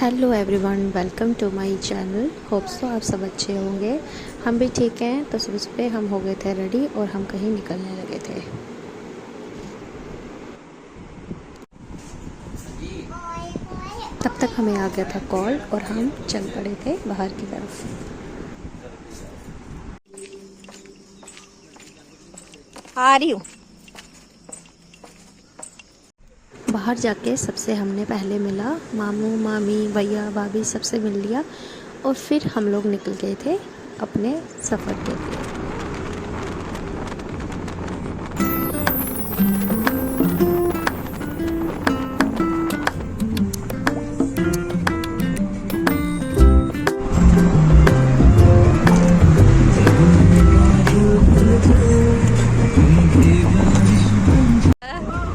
Hello everyone, welcome to my channel. Hope so आप सब अच्छे होंगे। हम भी ठीक हैं। तो सुबह सुबह हम हो गए थे रेडी और हम कहीं निकलने लगे थे। तब तक हमें आ गया था कॉल और हम चल पड़े थे बाहर की तरफ। आ रही हूँ। बाहर जाके सबसे हमने पहले मिला, मामू मामी भैया भाभी सबसे मिल लिया और फिर हम लोग निकल गए थे अपने सफ़र के लिए।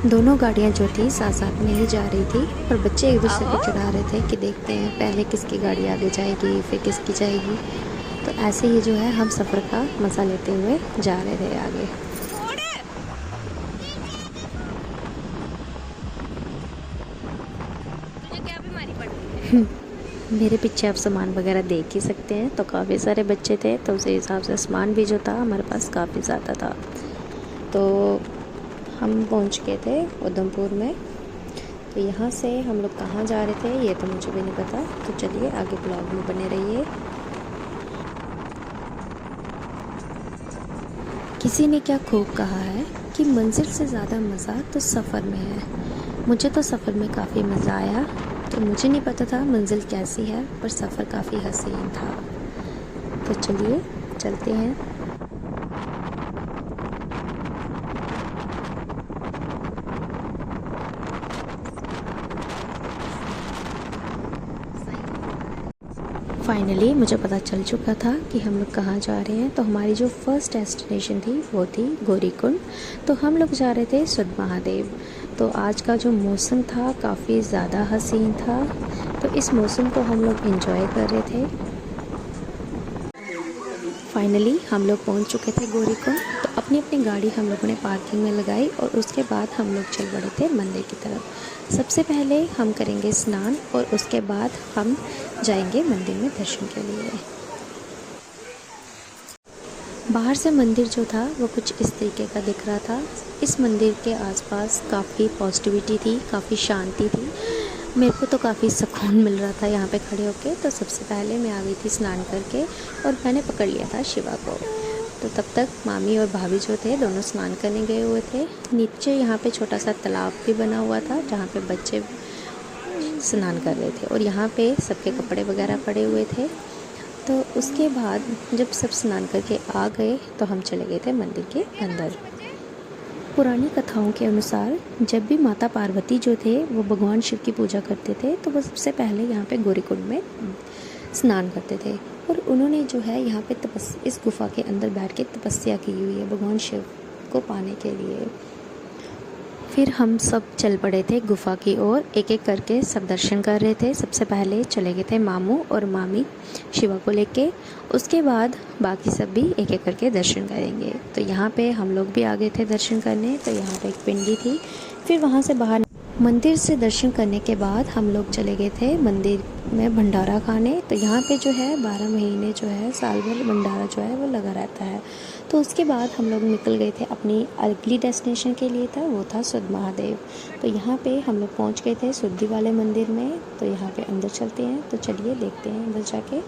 दोनों गाड़ियाँ जो थी साथ साथ में ही जा रही थी और बच्चे एक दूसरे को चिढ़ा रहे थे कि देखते हैं पहले किसकी गाड़ी आगे जाएगी फिर किसकी जाएगी। तो ऐसे ही जो है हम सफ़र का मज़ा लेते हुए जा रहे थे आगे। तुझे क्या बीमारी पड़ गई है? मेरे पीछे आप सामान वगैरह देख ही सकते हैं। तो काफ़ी सारे बच्चे थे तो उस हिसाब से सामान भी जो था हमारे पास काफ़ी ज़्यादा था। तो हम पहुंच गए थे उधमपुर में। तो यहाँ से हम लोग कहाँ जा रहे थे ये तो मुझे भी नहीं पता। तो चलिए आगे ब्लॉग में बने रहिए। किसी ने क्या खूब कहा है कि मंजिल से ज़्यादा मज़ा तो सफ़र में है। मुझे तो सफ़र में काफ़ी मज़ा आया। तो मुझे नहीं पता था मंजिल कैसी है, पर सफ़र काफ़ी हसीन था। तो चलिए चलते हैं। फाइनली मुझे पता चल चुका था कि हम लोग कहाँ जा रहे हैं। तो हमारी जो फर्स्ट डेस्टिनेशन थी वो थी गौरीकुंड। तो हम लोग जा रहे थे सुध महादेव। तो आज का जो मौसम था काफ़ी ज़्यादा हसीन था। तो इस मौसम को हम लोग एंजॉय कर रहे थे। फाइनली हम लोग पहुंच चुके थे गौरीकुंड। तो अपनी अपनी गाड़ी हम लोगों ने पार्किंग में लगाई और उसके बाद हम लोग चल पड़े थे मंदिर की तरफ। सबसे पहले हम करेंगे स्नान और उसके बाद हम जाएंगे मंदिर में दर्शन के लिए। बाहर से मंदिर जो था वो कुछ इस तरीके का दिख रहा था। इस मंदिर के आसपास काफ़ी पॉजिटिविटी थी, काफ़ी शांति थी। मेरे को तो काफ़ी सुकून मिल रहा था यहाँ पे खड़े होके। तो सबसे पहले मैं आ गई थी स्नान करके और मैंने पकड़ लिया था शिवा को। तो तब तक मामी और भाभी जो थे दोनों स्नान करने गए हुए थे। नीचे यहाँ पे छोटा सा तालाब भी बना हुआ था जहाँ पे बच्चे स्नान कर रहे थे और यहाँ पे सबके कपड़े वगैरह पड़े हुए थे। तो उसके बाद जब सब स्नान करके आ गए तो हम चले गए थे मंदिर के अंदर। पुरानी कथाओं के अनुसार जब भी माता पार्वती जो थे वो भगवान शिव की पूजा करते थे तो वो सबसे पहले यहाँ पे गौरीकुंड में स्नान करते थे और उन्होंने जो है यहाँ पे इस गुफा के अंदर बैठ के तपस्या की हुई है भगवान शिव को पाने के लिए। फिर हम सब चल पड़े थे गुफा की ओर। एक एक करके सब दर्शन कर रहे थे। सबसे पहले चले गए थे मामू और मामी शिवा को लेके। उसके बाद बाकी सब भी एक एक करके दर्शन करेंगे। तो यहाँ पे हम लोग भी आ गए थे दर्शन करने। तो यहाँ पे एक पिंडी थी। फिर वहाँ से बाहर मंदिर से दर्शन करने के बाद हम लोग चले गए थे मंदिर में भंडारा खाने। तो यहाँ पे जो है 12 महीने जो है साल भर भंडारा जो है वो लगा रहता है। तो उसके बाद हम लोग निकल गए थे अपनी अगली डेस्टिनेशन के लिए था वो था सुध महादेव। तो यहाँ पे हम लोग पहुँच गए थे सुद्धी वाले मंदिर में। तो यहाँ पे अंदर चलते हैं। तो चलिए देखते हैं अंदर जाके।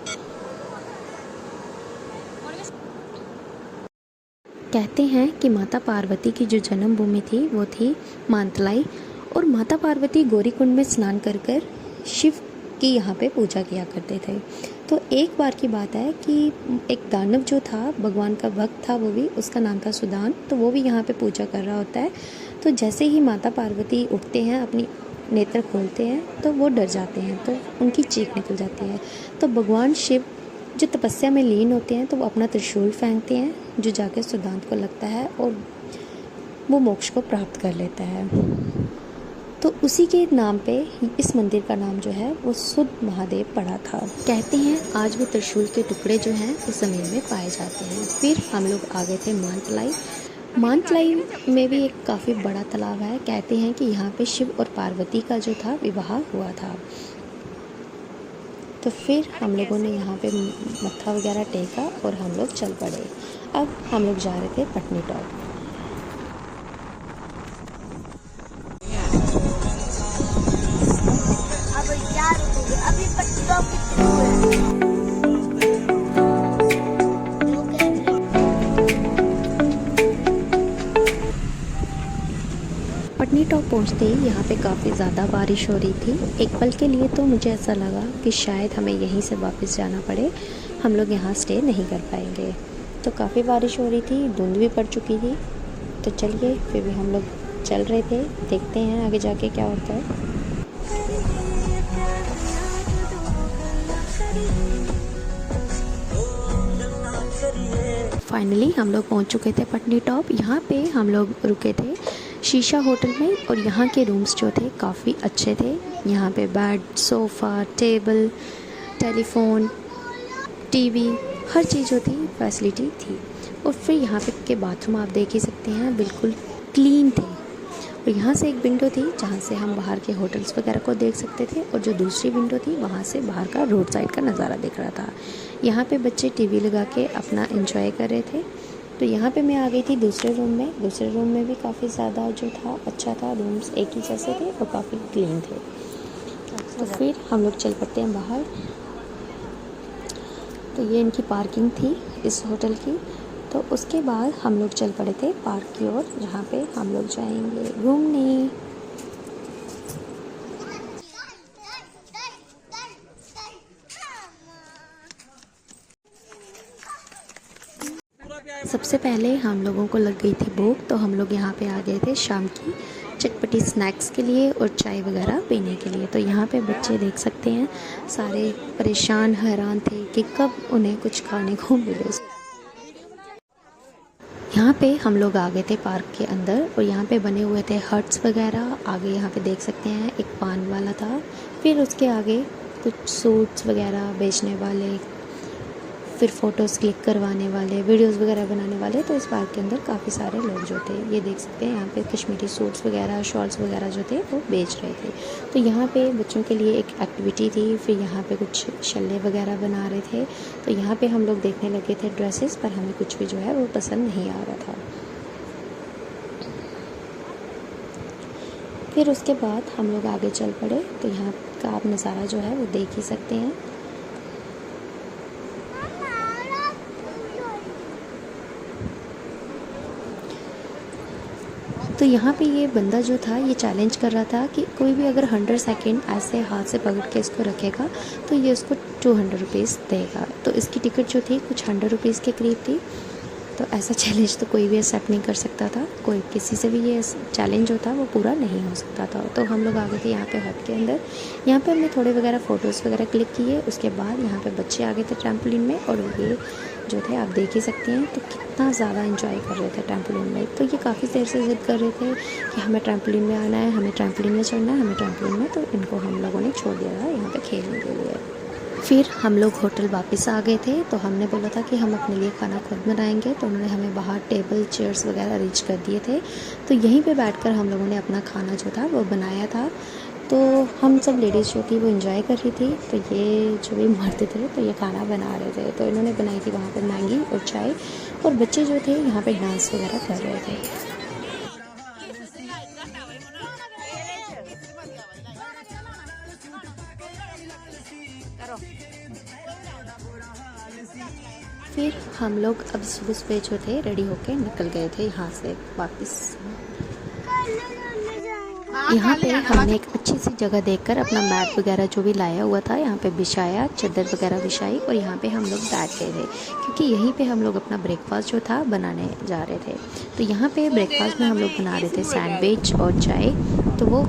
कहते हैं कि माता पार्वती की जो जन्मभूमि थी वो थी मानतलाई और माता पार्वती गौरीकुंड में स्नान कर कर शिव की यहाँ पे पूजा किया करते थे। तो एक बार की बात है कि एक दानव जो था भगवान का भक्त था, वो भी उसका नाम था सुदान। तो वो भी यहाँ पे पूजा कर रहा होता है। तो जैसे ही माता पार्वती उठते हैं, अपनी नेत्र खोलते हैं तो वो डर जाते हैं, तो उनकी चीख निकल जाती है। तो भगवान शिव जो तपस्या में लीन होते हैं तो वो अपना त्रिशूल फेंकते हैं जो जाके सुदान को लगता है और वो मोक्ष को प्राप्त कर लेता है। तो उसी के नाम पे इस मंदिर का नाम जो है वो सुध महादेव पड़ा था। कहते हैं आज वो त्रिशूल के टुकड़े जो हैं उस ज़मीन में पाए जाते हैं। फिर हम लोग आ गए थे मानतलाई। मानतलाई में भी एक काफ़ी बड़ा तालाब है। कहते हैं कि यहाँ पे शिव और पार्वती का जो था विवाह हुआ था। तो फिर हम लोगों ने यहाँ पे मत्था वगैरह टेका और हम लोग चल पड़े। अब हम लोग जा रहे थे पटनी टॉप। अब क्या रुकोगे? अभी पट्टों कितने हुए? पटनी टॉप पहुँचते ही यहाँ पे काफ़ी ज़्यादा बारिश हो रही थी। एक पल के लिए तो मुझे ऐसा लगा कि शायद हमें यहीं से वापस जाना पड़े, हम लोग यहाँ स्टे नहीं कर पाएंगे। तो काफ़ी बारिश हो रही थी, धुंध भी पड़ चुकी थी। तो चलिए फिर भी हम लोग चल रहे थे, देखते हैं आगे जाके क्या होता है। फाइनली हम लोग पहुंच चुके थे पटनी टॉप। यहाँ पे हम लोग रुके थे शीशा होटल में और यहाँ के रूम्स जो थे काफ़ी अच्छे थे। यहाँ पे bed, sofa, table, telephone, TV, हर चीज़ जो थी फैसिलिटी थी। और फिर यहाँ पे के बाथरूम आप देख ही सकते हैं, बिल्कुल क्लीन थे। और यहाँ से एक विंडो थी जहाँ से हम बाहर के होटल्स वगैरह को देख सकते थे, और जो दूसरी विंडो थी वहाँ से बाहर का रोड साइड का नज़ारा दिख रहा था। यहाँ पे बच्चे टीवी लगा के अपना एंजॉय कर रहे थे। तो यहाँ पे मैं आ गई थी दूसरे रूम में। दूसरे रूम में भी काफ़ी ज़्यादा जो था अच्छा था, रूम्स एक ही जैसे थे और काफ़ी क्लीन थे। तो फिर हम लोग चल पड़ते हैं बाहर। तो ये इनकी पार्किंग थी इस होटल की। तो उसके बाद हम लोग चल पड़े थे पार्क की ओर, जहाँ पे हम लोग जाएंगे घूमने। सबसे पहले हम लोगों को लग गई थी भूख, तो हम लोग यहाँ पे आ गए थे शाम की चटपटी स्नैक्स के लिए और चाय वगैरह पीने के लिए। तो यहाँ पे बच्चे देख सकते हैं सारे परेशान हैरान थे कि कब उन्हें कुछ खाने को मिले। यहाँ पे हम लोग आ गए थे पार्क के अंदर और यहाँ पे बने हुए थे हट्स वगैरह। आगे यहाँ पे देख सकते हैं एक पान वाला था, फिर उसके आगे कुछ सूट्स वगैरह बेचने वाले, फिर फ़ोटोज़ क्लिक करवाने वाले, वीडियोज़ वगैरह बनाने वाले। तो इस पार्क के अंदर काफ़ी सारे लोग जो थे, ये देख सकते हैं यहाँ पे कश्मीरी सूट्स वगैरह, शॉल्स वगैरह जो थे वो बेच रहे थे। तो यहाँ पे बच्चों के लिए एक एक्टिविटी थी, फिर यहाँ पे कुछ शल्ले वगैरह बना रहे थे। तो यहाँ पे हम लोग देखने लगे थे ड्रेसेस, पर हमें कुछ भी जो है वो पसंद नहीं आ रहा था। फिर उसके बाद हम लोग आगे चल पड़े। तो यहाँ का आप नज़ारा जो है वो देख ही सकते हैं। तो यहाँ पे ये बंदा जो था ये चैलेंज कर रहा था कि कोई भी अगर 100 सेकेंड ऐसे हाथ से पकड़ के इसको रखेगा तो ये उसको 200 रुपीज़ देगा। तो इसकी टिकट जो थी कुछ 100 रुपीज़ के करीब थी। तो ऐसा चैलेंज तो कोई भी एक्सेप्ट नहीं कर सकता था, कोई किसी से भी ये चैलेंज जो था वो पूरा नहीं हो सकता था। तो हम लोग आ गए थे यहाँ पे हट के अंदर। यहाँ पे हमने थोड़े वगैरह फ़ोटोज़ वगैरह क्लिक किए। उसके बाद यहाँ पे बच्चे आ गए थे ट्रैम्पोलिन में, और ये जो थे आप देख ही सकते हैं तो कितना ज़्यादा एंजॉय कर रहे थे ट्रैम्पोलिन में। तो ये काफ़ी देर से ज़िद कर रहे थे कि हमें ट्रैम्पोलिन में आना है, हमें ट्रैम्पोलिन में चढ़ना है, हमें ट्रैम्पोलिन में। तो इनको हम लोगों ने छोड़ दिया था यहाँ पे खेलने के लिए। फिर हम लोग होटल वापस आ गए थे। तो हमने बोला था कि हम अपने लिए खाना खुद बनाएंगे, तो उन्होंने हमें बाहर टेबल चेयर्स वगैरह अरेंज कर दिए थे। तो यहीं पे बैठकर हम लोगों ने अपना खाना जो था वो बनाया था। तो हम सब लेडीज़ जो थी वो एंजॉय कर रही थी, तो ये जो भी मर्द थे तो ये खाना बना रहे थे। तो इन्होंने बनाई थी वहाँ पर मैगी और चाय, और बच्चे जो थे यहाँ पे डांस वगैरह कर रहे थे। फिर हम लोग अब सुबह जो थे रेडी होके निकल गए थे यहाँ से वापस। यहाँ पे हमने एक अच्छी सी जगह देखकर अपना मैट वगैरह जो भी लाया हुआ था यहाँ पे बिछाया, चादर वगैरह बिछाई, और यहाँ पे हम लोग बैठ गए थे क्योंकि यहीं पे हम लोग अपना ब्रेकफास्ट जो था बनाने जा रहे थे। तो यहाँ पे ब्रेकफास्ट में हम लोग बना रहे थे सैंडविच और चाय। तो वो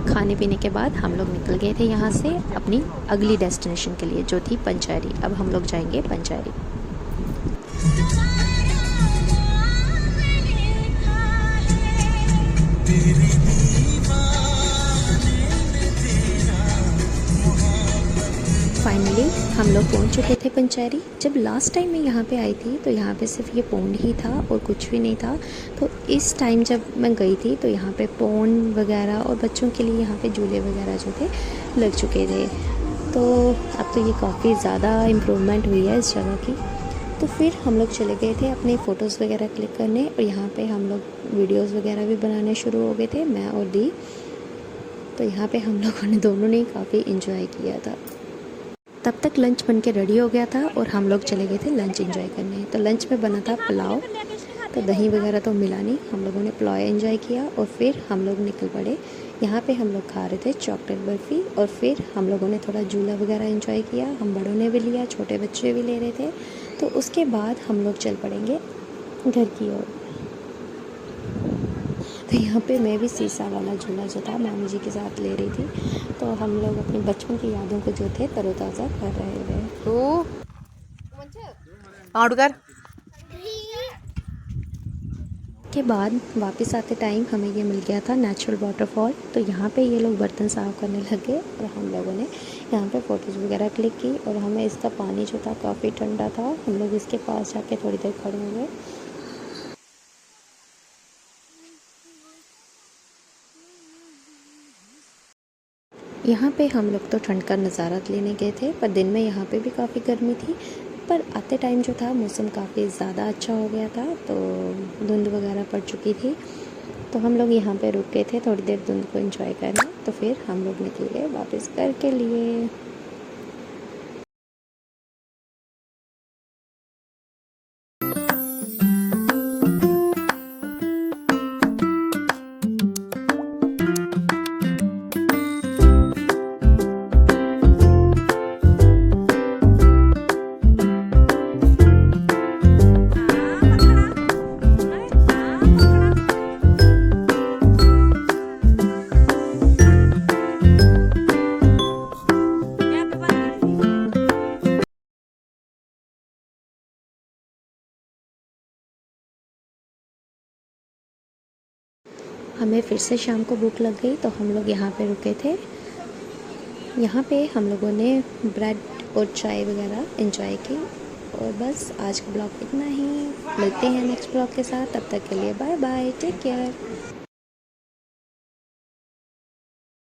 खाने पीने के बाद हम लोग निकल गए थे यहाँ से अपनी अगली डेस्टिनेशन के लिए, जो थी पंचैरी। अब हम लोग जाएंगे पंचैरी। फाइनली हम लोग पहुंच चुके थे पंचैरी। जब लास्ट टाइम मैं यहाँ पे आई थी तो यहाँ पे सिर्फ ये पोंड ही था और कुछ भी नहीं था। तो इस टाइम जब मैं गई थी तो यहाँ पे पोंड वगैरह और बच्चों के लिए यहाँ पे झूले वगैरह जो थे लग चुके थे। तो अब तो ये काफ़ी ज़्यादा इम्प्रूवमेंट हुई है इस जगह की। तो फिर हम लोग चले गए थे अपने फ़ोटोज़ वगैरह क्लिक करने, और यहाँ पे हम लोग वीडियोज़ वगैरह भी बनाने शुरू हो गए थे, मैं और दी। तो यहाँ पे हम लोगों ने दोनों ने काफ़ी इन्जॉय किया था। तब तक लंच बन के रेडी हो गया था और हम लोग चले गए थे लंच एंजॉय करने। तो लंच में बना था पुलाव, तो दही वगैरह तो मिला नहीं, हम लोगों ने पुलाव एंजॉय किया और फिर हम लोग निकल पड़े। यहाँ पे हम लोग खा रहे थे चॉकलेट बर्फ़ी, और फिर हम लोगों ने थोड़ा झूला वगैरह एंजॉय किया, हम बड़ों ने भी लिया, छोटे बच्चे भी ले रहे थे। तो उसके बाद हम लोग चल पड़ेंगे घर की ओर। तो यहाँ पे मैं भी सीसा वाला झूला जो था मामी जी के साथ ले रही थी। तो हम लोग अपने बचपन की यादों को जो थे तरोताज़ा कर रहे थे। तो आउटकर के बाद वापस आते टाइम हमें ये मिल गया था नेचुरल वाटरफॉल। तो यहाँ पे ये लोग बर्तन साफ़ करने लगे और हम लोगों ने यहाँ पे फ़ोटोज़ वगैरह क्लिक की, और हमें इसका पानी जो था काफ़ी ठंडा था, हम लोग इसके पास जाके थोड़ी देर खड़े हुए। यहाँ पे हम लोग तो ठंड का नज़ारा लेने गए थे, पर दिन में यहाँ पे भी काफ़ी गर्मी थी। पर आते टाइम जो था मौसम काफ़ी ज़्यादा अच्छा हो गया था, तो धुंध वगैरह पड़ चुकी थी। तो हम लोग यहाँ पे रुक गए थे थोड़ी देर धुंध को एंजॉय करने। तो फिर हम लोग निकल गए वापस घर के लिए। हमें फिर से शाम को भूख लग गई, तो हम लोग यहाँ पे रुके थे। यहाँ पे हम लोगों ने ब्रेड और चाय वगैरह एंजॉय की। और बस आज का ब्लॉग इतना ही, मिलते हैं नेक्स्ट ब्लॉग के साथ, तब तक के लिए बाय बाय, टेक केयर।